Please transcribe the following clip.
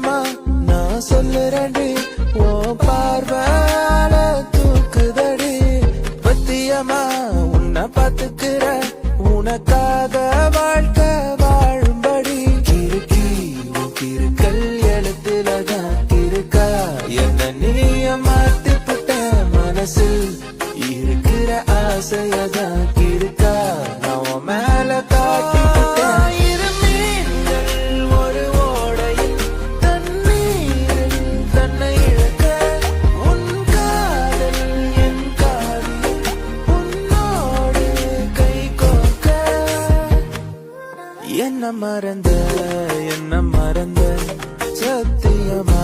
சத்தியமா நான் சொல்லுறேன்டி ஓ பார்வால தூக்குதடி பத்தியமா உன்னை பாத்துக்கிற உனக்காக வாழ்க்கை வாழும்படி கிறுக்கி கிறுக்கல் எழுத்துலதான் இருக்கா என்ன நீய மாத்தி புட்ட மனசில் இருக்கிற ஆசையதான் இருக்கா நான் மேல காட்டி என்ன மறந்த சத்தியமா